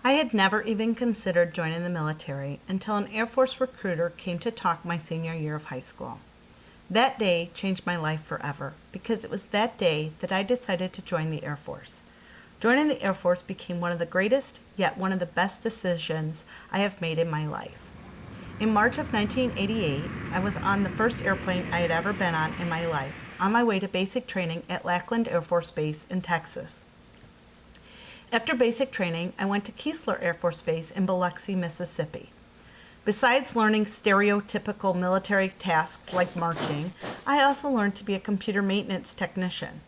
I had never even considered joining the military until an Air Force recruiter came to talk my senior year of high school. That day changed my life forever because it was that day that I decided to join the Air Force. Joining the Air Force became one of the greatest, yet one of the best decisions I have made in my life. In March of 1988, I was on the first airplane I had ever been on in my life, on my way to basic training at Lackland Air Force Base in Texas. After basic training, I went to Keesler Air Force Base in Biloxi, Mississippi. Besides learning stereotypical military tasks like marching, I also learned to be a computer maintenance technician.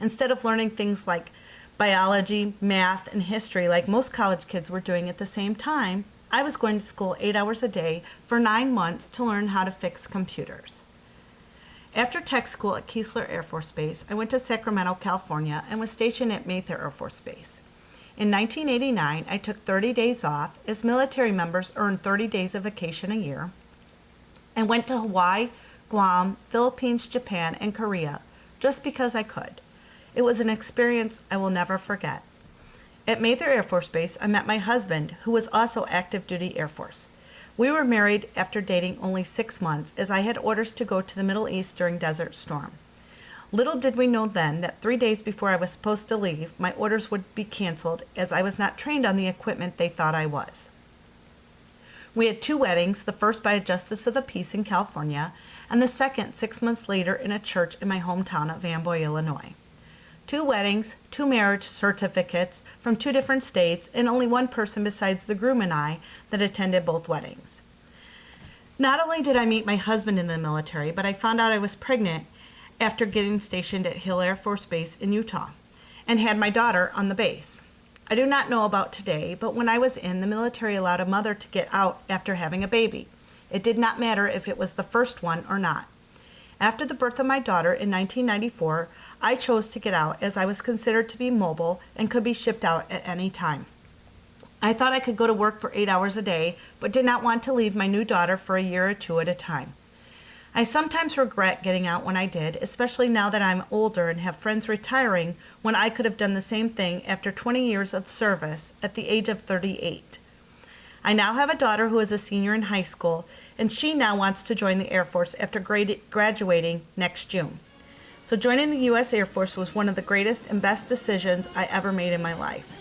Instead of learning things like biology, math, and history like most college kids were doing at the same time, I was going to school 8 hours a day for 9 months to learn how to fix computers. After tech school at Keesler Air Force Base, I went to Sacramento, California, and was stationed at Mather Air Force Base. In 1989, I took 30 days off, as military members earn 30 days of vacation a year, and went to Hawaii, Guam, Philippines, Japan, and Korea, just because I could. It was an experience I will never forget. At Mather Air Force Base, I met my husband, who was also active duty Air Force. We were married after dating only 6 months, as I had orders to go to the Middle East during Desert Storm. Little did we know then that 3 days before I was supposed to leave, my orders would be canceled as I was not trained on the equipment they thought I was. We had 2 weddings, the first by a justice of the peace in California, and the second 6 months later in a church in my hometown of Amboy, Illinois. 2 weddings, 2 marriage certificates from 2 different states, and only one person besides the groom and I that attended both weddings. Not only did I meet my husband in the military, but I found out I was pregnant after getting stationed at Hill Air Force Base in Utah, and had my daughter on the base. I do not know about today, but when I was in, the military allowed a mother to get out after having a baby. It did not matter if it was the first one or not. After the birth of my daughter in 1994, I chose to get out as I was considered to be mobile and could be shipped out at any time. I thought I could go to work for 8 hours a day, but did not want to leave my new daughter for a year or 2 at a time. I sometimes regret getting out when I did, especially now that I'm older and have friends retiring when I could have done the same thing after 20 years of service at the age of 38. I now have a daughter who is a senior in high school, and she now wants to join the Air Force after graduating next June. So joining the U.S. Air Force was one of the greatest and best decisions I ever made in my life.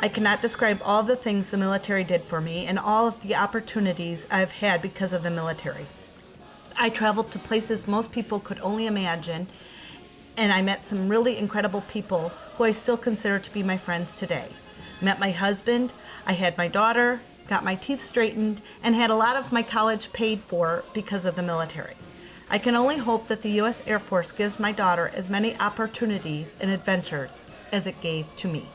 I cannot describe all of the things the military did for me and all of the opportunities I've had because of the military. I traveled to places most people could only imagine, and I met some really incredible people who I still consider to be my friends today. Met my husband, I had my daughter, got my teeth straightened, and had a lot of my college paid for because of the military. I can only hope that the U.S. Air Force gives my daughter as many opportunities and adventures as it gave to me.